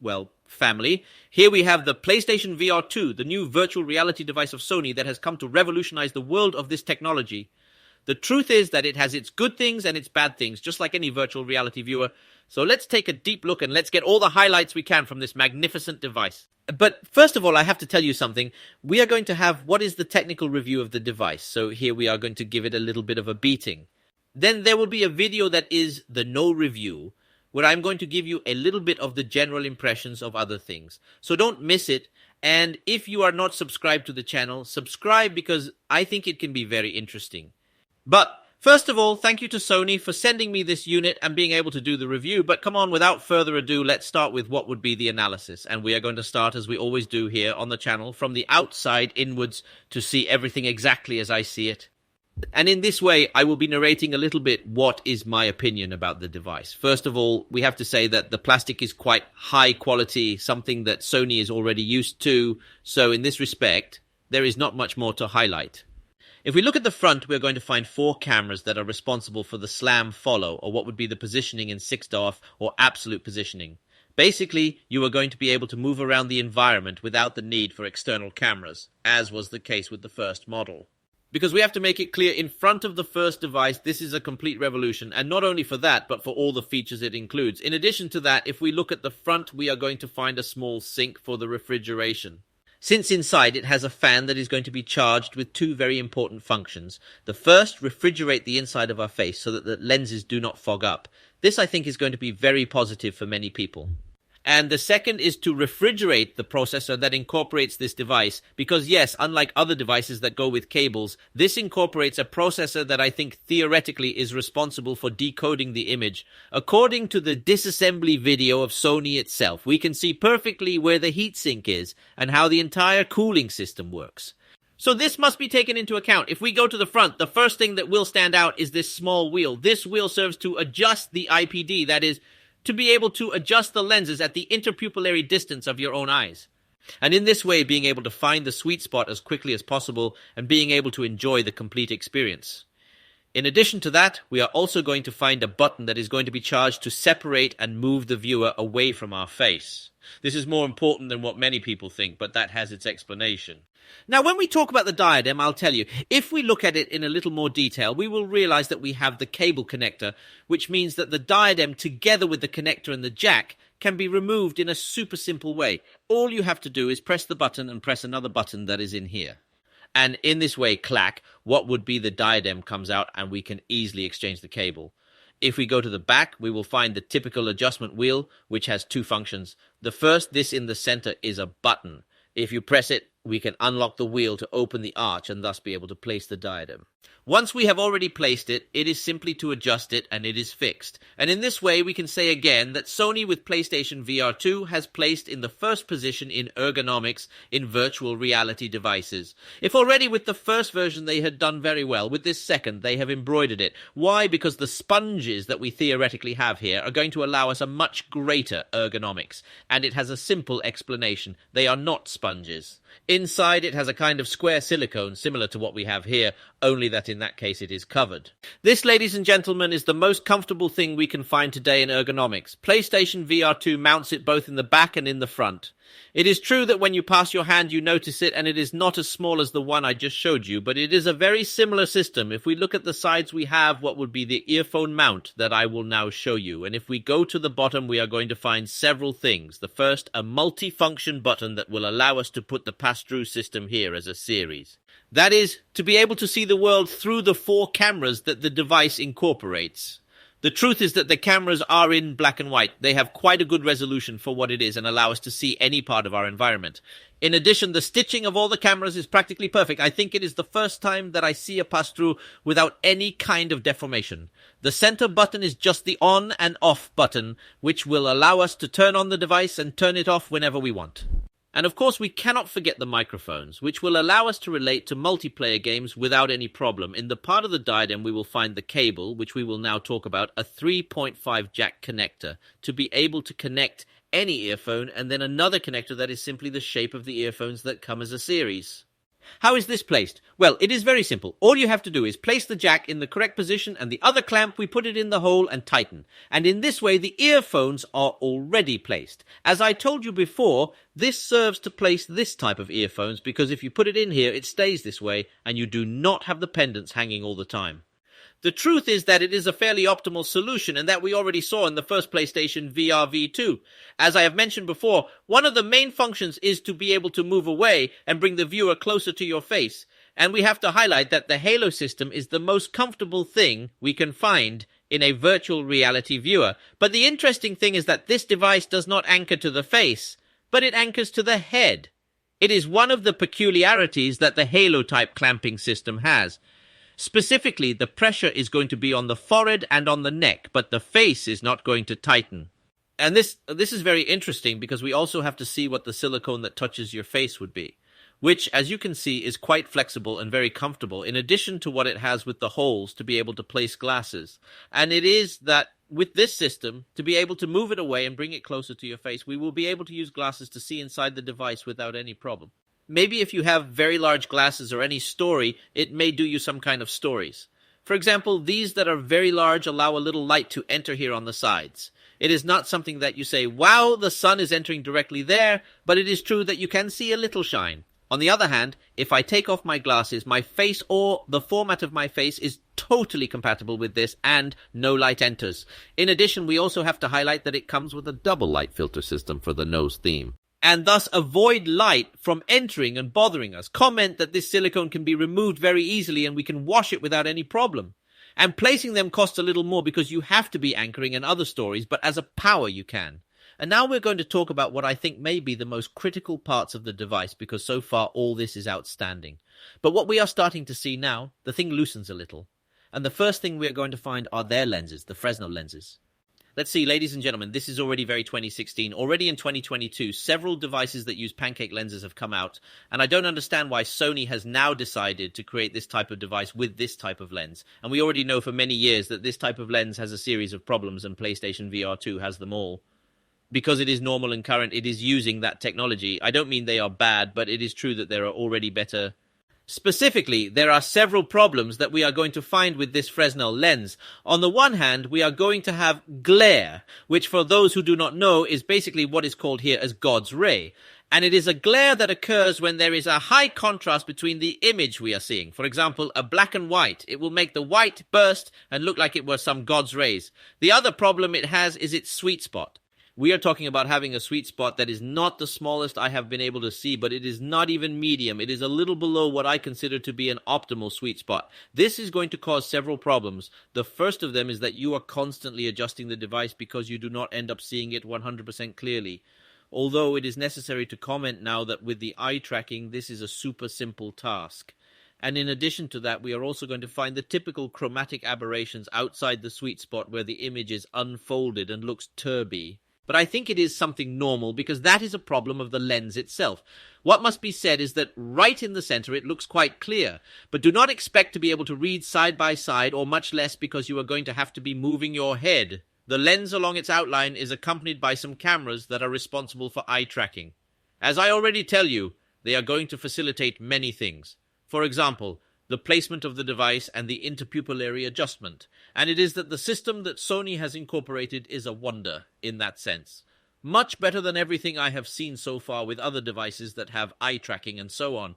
well, family. Here we have the PlayStation VR2, the new virtual reality device of Sony that has come to revolutionize the world of this technology. The truth is that it has its good things and its bad things, just like any virtual reality viewer. So let's take a deep look and let's get all the highlights we can from this magnificent device. But first of all, I have to tell you something. We are going to have what is the technical review of the device. So here we are going to give it a little bit of a beating. Then there will be a video that is the no review, where I'm going to give you a little bit of the general impressions of other things. So don't miss it. And if you are not subscribed to the channel, subscribe because I think it can be very interesting. But first of all, thank you to Sony for sending me this unit and being able to do the review. But come on, without further ado, let's start with what would be the analysis. And we are going to start, as we always do here on the channel, from the outside inwards to see everything exactly as I see it. And in this way, I will be narrating a little bit what is my opinion about the device. First of all, we have to say that the plastic is quite high quality, something that Sony is already used to. So in this respect, there is not much more to highlight. If we look at the front, we're going to find 4 cameras that are responsible for the slam follow, or what would be the positioning in 6DoF, or absolute positioning. Basically, you are going to be able to move around the environment without the need for external cameras, as was the case with the first model. Because we have to make it clear, in front of the first device, this is a complete revolution, and not only for that, but for all the features it includes. In addition to that, if we look at the front, we are going to find a small sink for the refrigeration. Since inside it has a fan that is going to be charged with 2 very important functions. The first, refrigerate the inside of our face so that the lenses do not fog up. This, I think, is going to be very positive for many people. And the second is to refrigerate the processor that incorporates this device, because yes, unlike other devices that go with cables, this incorporates a processor that I think theoretically is responsible for decoding the image. According to the disassembly video of Sony itself, we can see perfectly where the heatsink is and how the entire cooling system works. So this must be taken into account. If we go to the front, the first thing that will stand out is this small wheel. This wheel serves to adjust the IPD, that is, to be able to adjust the lenses at the interpupillary distance of your own eyes. And in this way, being able to find the sweet spot as quickly as possible and being able to enjoy the complete experience. In addition to that, we are also going to find a button that is going to be charged to separate and move the viewer away from our face. This is more important than what many people think, but that has its explanation. Now, when we talk about the diadem, I'll tell you, if we look at it in a little more detail, we will realize that we have the cable connector, which means that the diadem, together with the connector and the jack, can be removed in a super simple way. All you have to do is press the button and press another button that is in here. And in this way, clack, what would be the diadem comes out and we can easily exchange the cable. If we go to the back, we will find the typical adjustment wheel, which has 2 functions. The first, this in the center, is a button. If you press it, we can unlock the wheel to open the arch and thus be able to place the diadem. Once we have already placed it, it is simply to adjust it and it is fixed. And in this way, we can say again that Sony with PlayStation VR2 has placed in the first position in ergonomics in virtual reality devices. If already with the first version they had done very well, with this second they have embroidered it. Why? Because the sponges that we theoretically have here are going to allow us a much greater ergonomics. And it has a simple explanation. They are not sponges. Inside it has a kind of square silicone similar to what we have here, only that in that case it is covered. This, ladies and gentlemen, is the most comfortable thing we can find today in ergonomics. PlayStation VR2 mounts it both in the back and in the front. It is true that when you pass your hand you notice it, and it is not as small as the one I just showed you, but it is a very similar system. If we look at the sides, we have what would be the earphone mount that I will now show you, and if we go to the bottom we are going to find several things. The first, a multi-function button that will allow us to put the pass-through system here as a series. That is, to be able to see the world through the 4 cameras that the device incorporates. The truth is that the cameras are in black and white. They have quite a good resolution for what it is and allow us to see any part of our environment. In addition, the stitching of all the cameras is practically perfect. I think it is the first time that I see a pass-through without any kind of deformation. The center button is just the on and off button, which will allow us to turn on the device and turn it off whenever we want. And of course we cannot forget the microphones, which will allow us to relate to multiplayer games without any problem. In the part of the diadem we will find the cable, which we will now talk about, a 3.5 jack connector, to be able to connect any earphone, and then another connector that is simply the shape of the earphones that come as a series. How is this placed? Well, it is very simple. All you have to do is place the jack in the correct position and the other clamp we put it in the hole and tighten. And in this way the earphones are already placed. As I told you before, this serves to place this type of earphones because if you put it in here it stays this way and you do not have the pendants hanging all the time. The truth is that it is a fairly optimal solution and that we already saw in the first PlayStation VR2. As I have mentioned before, one of the main functions is to be able to move away and bring the viewer closer to your face. And we have to highlight that the Halo system is the most comfortable thing we can find in a virtual reality viewer. But the interesting thing is that this device does not anchor to the face, but it anchors to the head. It is one of the peculiarities that the Halo-type clamping system has. Specifically, the pressure is going to be on the forehead and on the neck, but the face is not going to tighten. And this is very interesting because we also have to see what the silicone that touches your face would be, which, as you can see, is quite flexible and very comfortable, in addition to what it has with the holes to be able to place glasses. And it is that with this system, to be able to move it away and bring it closer to your face, we will be able to use glasses to see inside the device without any problem. Maybe if you have very large glasses or any story, it may do you some kind of stories. For example, these that are very large allow a little light to enter here on the sides. It is not something that you say, wow, the sun is entering directly there, but it is true that you can see a little shine. On the other hand, if I take off my glasses, my face or the format of my face is totally compatible with this and no light enters. In addition, we also have to highlight that it comes with a double light filter system for the nose theme, and thus avoid light from entering and bothering us. Comment that this silicone can be removed very easily and we can wash it without any problem. And placing them costs a little more because you have to be anchoring in other stories, but as a power you can. And now we're going to talk about what I think may be the most critical parts of the device because so far all this is outstanding. But what we are starting to see now, the thing loosens a little. And the first thing we're going to find are their lenses, the Fresnel lenses. Let's see, ladies and gentlemen, this is already very 2016. Already in 2022, several devices that use pancake lenses have come out, and I don't understand why Sony has now decided to create this type of device with this type of lens. And we already know for many years that this type of lens has a series of problems, and PlayStation VR2 has them all. Because it is normal and current, it is using that technology. I don't mean they are bad, but it is true that there are already better. Specifically, there are several problems that we are going to find with this Fresnel lens. On the one hand, we are going to have glare, which for those who do not know is basically what is called here as God's ray. And it is a glare that occurs when there is a high contrast between the image we are seeing. For example, a black and white. It will make the white burst and look like it were some God's rays. The other problem it has is its sweet spot. We are talking about having a sweet spot that is not the smallest I have been able to see, but it is not even medium. It is a little below what I consider to be an optimal sweet spot. This is going to cause several problems. The first of them is that you are constantly adjusting the device because you do not end up seeing it 100% clearly. Although it is necessary to comment now that with the eye tracking, this is a super simple task. And in addition to that, we are also going to find the typical chromatic aberrations outside the sweet spot where the image is unfolded and looks turby. But I think it is something normal because that is a problem of the lens itself. What must be said is that right in the center it looks quite clear, but do not expect to be able to read side by side or much less because you are going to have to be moving your head. The lens along its outline is accompanied by some cameras that are responsible for eye tracking. As I already tell you, they are going to facilitate many things. For example, the placement of the device and the interpupillary adjustment. And it is that the system that Sony has incorporated is a wonder in that sense. Much better than everything I have seen so far with other devices that have eye tracking and so on.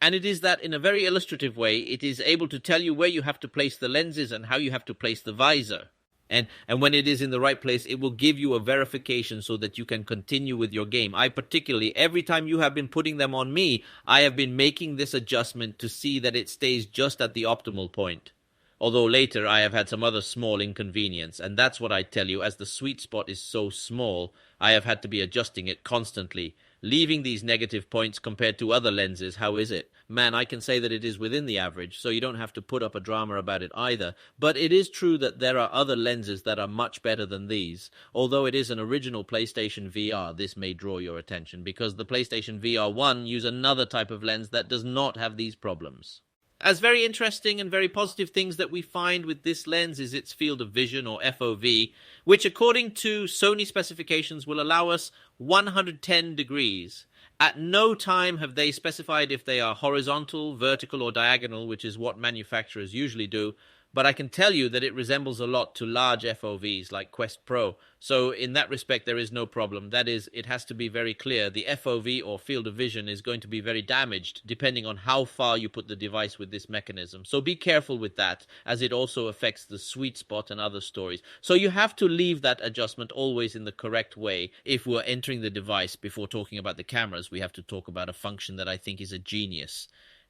And it is that in a very illustrative way, it is able to tell you where you have to place the lenses and how you have to place the visor. And when it is in the right place, it will give you a verification so that you can continue with your game. I particularly, every time you have been putting them on me, I have been making this adjustment to see that it stays just at the optimal point. Although later I have had some other small inconvenience, and that's what I tell you, as the sweet spot is so small, I have had to be adjusting it constantly. Leaving these negative points compared to other lenses, how is it? Man, I can say that it is within the average, so you don't have to put up a drama about it either. But it is true that there are other lenses that are much better than these. Although it is an original PlayStation VR, this may draw your attention, because the PlayStation VR1 use another type of lens that does not have these problems. As very interesting and very positive things that we find with this lens is its field of vision, or FOV, which according to Sony specifications will allow us 110 degrees. At no time have they specified if they are horizontal, vertical, or diagonal, which is what manufacturers usually do. But I can tell you that it resembles a lot to large FOVs like Quest Pro. So in that respect, there is no problem. That is, it has to be very clear. The FOV or field of vision is going to be very damaged depending on how far you put the device with this mechanism. So be careful with that, as it also affects the sweet spot and other stories. So you have to leave that adjustment always in the correct way. If we're entering the device before talking about the cameras, we have to talk about a function that I think is a genius,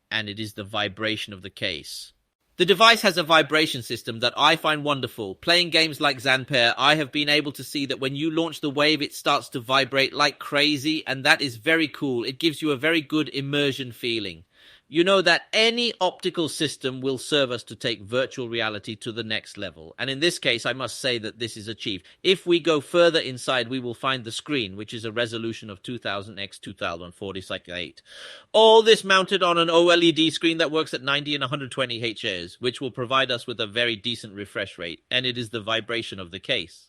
and it is the vibration of the case. The device has a vibration system that I find wonderful. Playing games like Zanpair, I have been able to see that when you launch the wave, it starts to vibrate like crazy, and that is very cool. It gives you a very good immersion feeling. You know that any optical system will serve us to take virtual reality to the next level. And in this case, I must say that this is achieved. If we go further inside, we will find the screen, which is a resolution of 2000x2040x8. All this mounted on an OLED screen that works at 90 and 120 Hz, which will provide us with a very decent refresh rate. And it is the vibration of the case.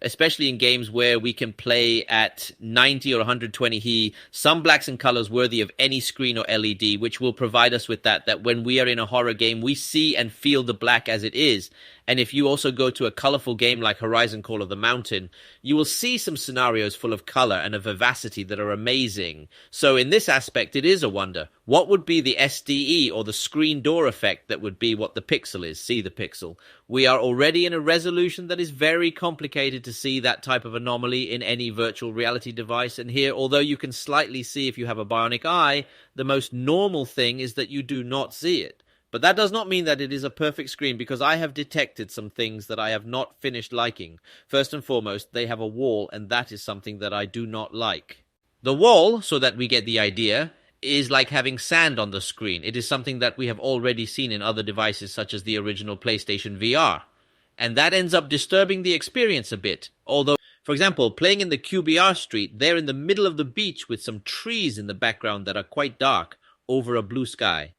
Especially in games where we can play at 90 or 120Hz, some blacks and colors worthy of any screen or LED, which will provide us with that when we are in a horror game, we see and feel the black as it is. And if you also go to a colorful game like Horizon Call of the Mountain, you will see some scenarios full of color and a vivacity that are amazing. So in this aspect, it is a wonder. What would be the SDE or the screen door effect that would be what the pixel is? See the pixel. We are already in a resolution that is very complicated to see that type of anomaly in any virtual reality device. And here, although you can slightly see if you have a bionic eye, the most normal thing is that you do not see it. But that does not mean that it is a perfect screen, because I have detected some things that I have not finished liking. First and foremost, they have a wall, and that is something that I do not like. The wall, so that we get the idea, is like having sand on the screen. It is something that we have already seen in other devices, such as the original PlayStation VR. And that ends up disturbing the experience a bit. Although, for example, playing in the QBR street, they're in the middle of the beach with some trees in the background that are quite dark, over a blue sky.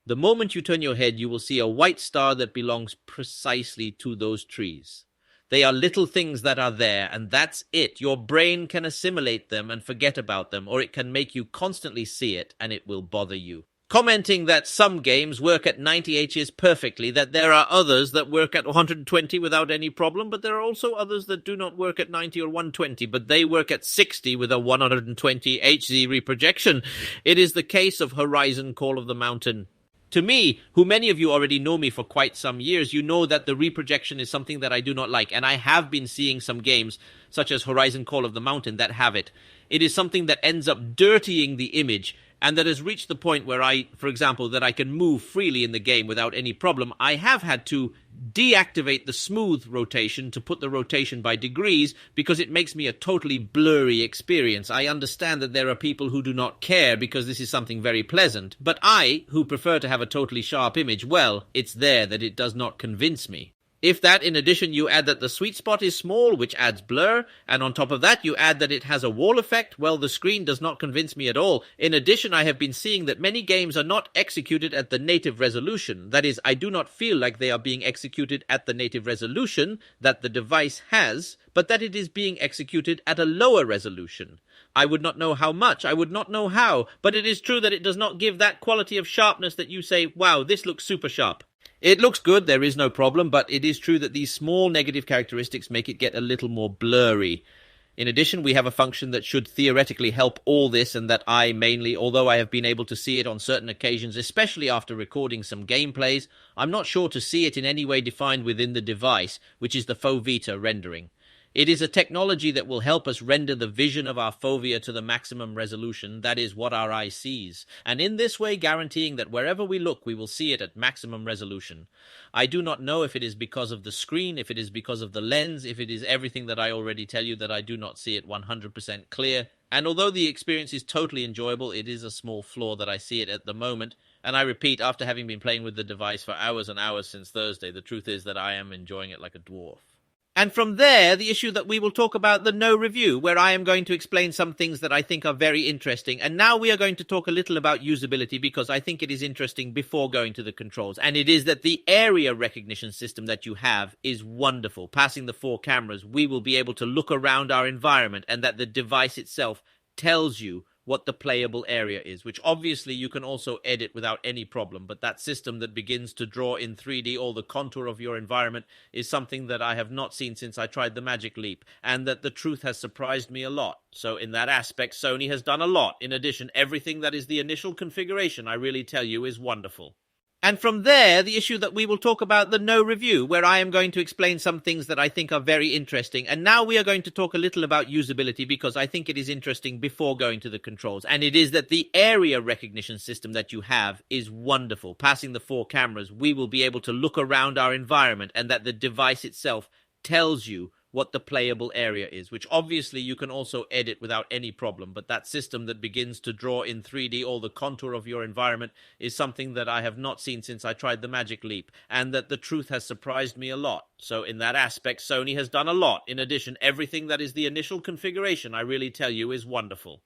The moment you turn your head, you will see a white star that belongs precisely to those trees. They are little things that are there, and that's it. Your brain can assimilate them and forget about them, or it can make you constantly see it, and it will bother you. Commenting that some games work at 90 Hz perfectly, that there are others that work at 120 without any problem, but there are also others that do not work at 90 or 120, but they work at 60 with a 120 Hz reprojection. It is the case of Horizon Call of the Mountain. To me, who many of you already know me for quite some years, you know that the reprojection is something that I do not like, and I have been seeing some games, such as Horizon Call of the Mountain, that have it. It is something that ends up dirtying the image, and that has reached the point where for example, that I can move freely in the game without any problem. I have had to deactivate the smooth rotation to put the rotation by degrees, because it makes me a totally blurry experience. I understand that there are people who do not care because this is something very pleasant, but I, who prefer to have a totally sharp image, well, it's there that it does not convince me. If that, in addition, you add that the sweet spot is small, which adds blur, and on top of that you add that it has a wall effect, well, the screen does not convince me at all. In addition, I have been seeing that many games are not executed at the native resolution. That is, I do not feel like they are being executed at the native resolution that the device has, but that it is being executed at a lower resolution. I would not know how much, I would not know how, but it is true that it does not give that quality of sharpness that you say, wow, this looks super sharp. It looks good, there is no problem, but it is true that these small negative characteristics make it get a little more blurry. In addition, we have a function that should theoretically help all this, and that I mainly, although I have been able to see it on certain occasions, especially after recording some gameplays, I'm not sure to see it in any way defined within the device, which is the fovea rendering. It is a technology that will help us render the vision of our fovea to the maximum resolution, that is, what our eye sees, and in this way guaranteeing that wherever we look we will see it at maximum resolution. I do not know if it is because of the screen, if it is because of the lens, if it is everything that I already tell you, that I do not see it 100% clear, and although the experience is totally enjoyable, it is a small flaw that I see it at the moment. And I repeat, after having been playing with the device for hours and hours since Thursday, the truth is that I am enjoying it like a dwarf. And from there, the issue that we will talk about, the no review, where I am going to explain some things that I think are very interesting. And now we are going to talk a little about usability, because I think it is interesting before going to the controls. And it is that the area recognition system that you have is wonderful. Passing the 4 cameras, we will be able to look around our environment, and that the device itself tells you what the playable area is, which obviously you can also edit without any problem, but that system that begins to draw in 3D all the contour of your environment is something that I have not seen since I tried the Magic Leap, and that the truth has surprised me a lot. So in that aspect, Sony has done a lot. In addition, everything that is the initial configuration, I really tell you, is wonderful. And from there, the issue that we will talk about, the no review, where I am going to explain some things that I think are very interesting. And now we are going to talk a little about usability, because I think it is interesting before going to the controls. And it is that the area recognition system that you have is wonderful. Passing the 4 cameras, we will be able to look around our environment, and that the device itself tells you what the playable area is, which obviously you can also edit without any problem, but that system that begins to draw in 3D all the contour of your environment is something that I have not seen since I tried the Magic Leap, and that the truth has surprised me a lot. So in that aspect, Sony has done a lot. In addition, everything that is the initial configuration, I really tell you, is wonderful.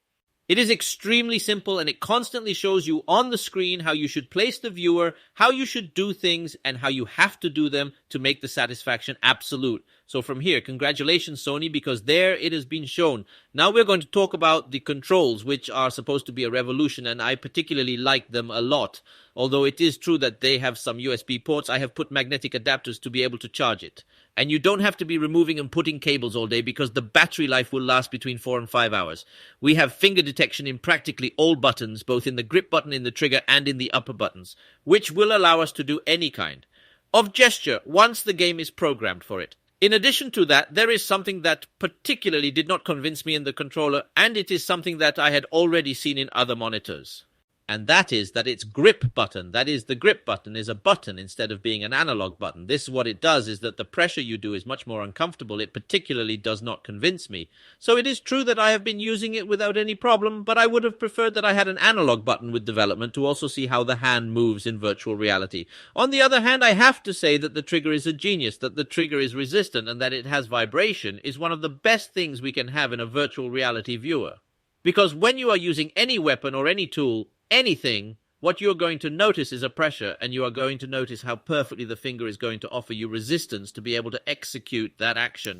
It is extremely simple, and it constantly shows you on the screen how you should place the viewer, how you should do things, and how you have to do them to make the satisfaction absolute. So from here, congratulations, Sony, because there it has been shown. Now we're going to talk about the controls, which are supposed to be a revolution, and I particularly like them a lot. Although it is true that they have some USB ports, I have put magnetic adapters to be able to charge it. And you don't have to be removing and putting cables all day, because the battery life will last between 4 and 5 hours. We have finger detection in practically all buttons, both in the grip button, in the trigger, and in the upper buttons, which will allow us to do any kind of gesture once the game is programmed for it. In addition to that, there is something that particularly did not convince me in the controller, and it is something that I had already seen in other monitors. And that is that its grip button, that is, the grip button is a button instead of being an analog button. This, what it does is that the pressure you do is much more uncomfortable. It particularly does not convince me. So it is true that I have been using it without any problem, but I would have preferred that I had an analog button with development to also see how the hand moves in virtual reality. On the other hand, I have to say that the trigger is a genius, that the trigger is resistant, and that it has vibration is one of the best things we can have in a virtual reality viewer. Because when you are using any weapon or any tool, anything, what you're going to notice is a pressure, and you are going to notice how perfectly the finger is going to offer you resistance to be able to execute that action.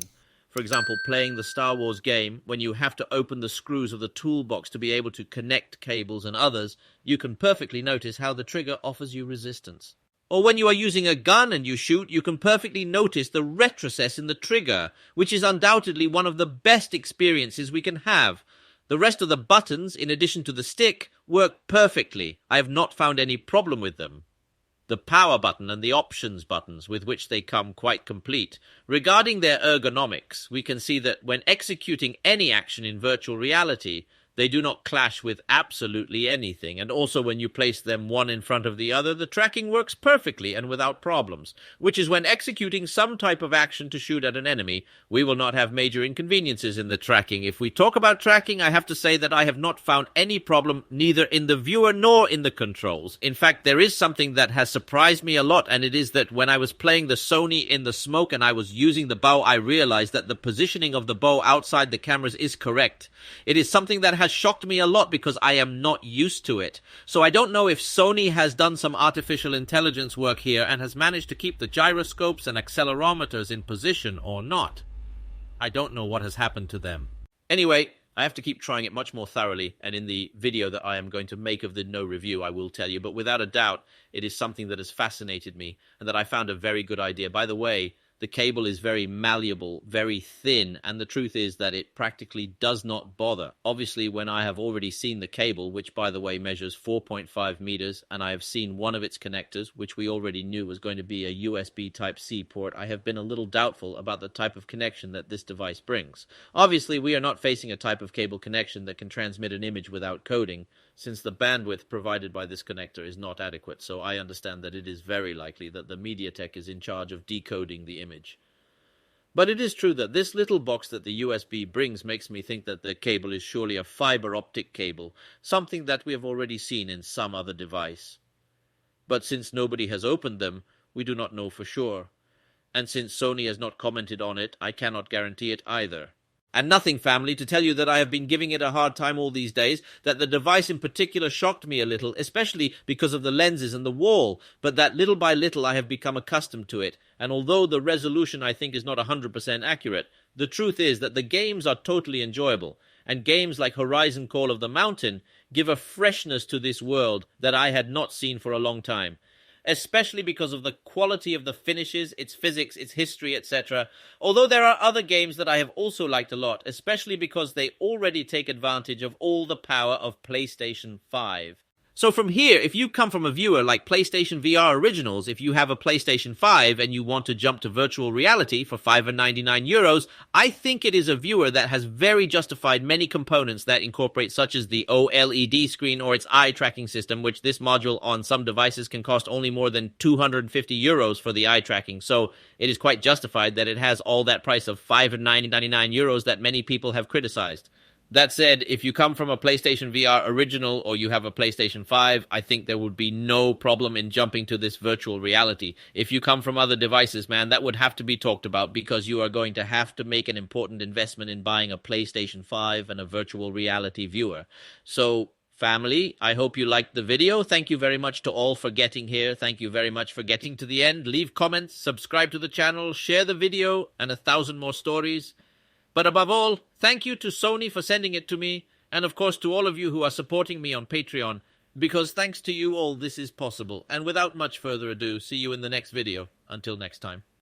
For example, playing the Star Wars game, when you have to open the screws of the toolbox to be able to connect cables and others, you can perfectly notice how the trigger offers you resistance. Or when you are using a gun and you shoot, you can perfectly notice the retrocess in the trigger, which is undoubtedly one of the best experiences we can have. The rest of the buttons, in addition to the stick, work perfectly. I have not found any problem with them. The power button and the options buttons, with which they come quite complete. Regarding their ergonomics, we can see that when executing any action in virtual reality, they do not clash with absolutely anything, and also when you place them one in front of the other, the tracking works perfectly and without problems, which is when executing some type of action to shoot at an enemy, we will not have major inconveniences in the tracking. If we talk about tracking, I have to say that I have not found any problem, neither in the viewer nor in the controls. In fact, there is something that has surprised me a lot, and it is that when I was playing the Sony in the smoke and I was using the bow, I realized that the positioning of the bow outside the cameras is correct. It is something that has shocked me a lot because I am not used to it. So I don't know if Sony has done some artificial intelligence work here and has managed to keep the gyroscopes and accelerometers in position or not. I don't know what has happened to them. Anyway, I have to keep trying it much more thoroughly, and in the video that I am going to make of the no review, I will tell you. But without a doubt, it is something that has fascinated me and that I found a very good idea. By the way, the cable is very malleable, very thin, and the truth is that it practically does not bother. Obviously, when I have already seen the cable, which by the way measures 4.5 meters, and I have seen one of its connectors, which we already knew was going to be a USB Type-C port, I have been a little doubtful about the type of connection that this device brings. Obviously, we are not facing a type of cable connection that can transmit an image without coding, since the bandwidth provided by this connector is not adequate, so I understand that it is very likely that the MediaTek is in charge of decoding the image. But it is true that this little box that the USB brings makes me think that the cable is surely a fiber optic cable, something that we have already seen in some other device. But since nobody has opened them, we do not know for sure. And since Sony has not commented on it, I cannot guarantee it either. And nothing, family, to tell you that I have been giving it a hard time all these days, that the device in particular shocked me a little, especially because of the lenses and the wall, but that little by little I have become accustomed to it, and although the resolution I think is not 100% accurate, the truth is that the games are totally enjoyable, and games like Horizon Call of the Mountain give a freshness to this world that I had not seen for a long time, especially because of the quality of the finishes, its physics, its history, etc. Although there are other games that I have also liked a lot, especially because they already take advantage of all the power of PlayStation 5. So from here, if you come from a viewer like PlayStation VR Originals, if you have a PlayStation 5 and you want to jump to virtual reality for €5.99, I think it is a viewer that has very justified many components that incorporate, such as the OLED screen or its eye tracking system, which this module on some devices can cost only more than €250 for the eye tracking. So it is quite justified that it has all that price of €5.99 that many people have criticized. That said, if you come from a PlayStation VR Original or you have a PlayStation 5, I think there would be no problem in jumping to this virtual reality. If you come from other devices, man, that would have to be talked about, because you are going to have to make an important investment in buying a PlayStation 5 and a virtual reality viewer. So, family, I hope you liked the video. Thank you very much to all for getting here. Thank you very much for getting to the end. Leave comments, subscribe to the channel, share the video, and 1,000 more stories. But above all, thank you to Sony for sending it to me, and of course to all of you who are supporting me on Patreon, because thanks to you all this is possible. And without much further ado, see you in the next video. Until next time.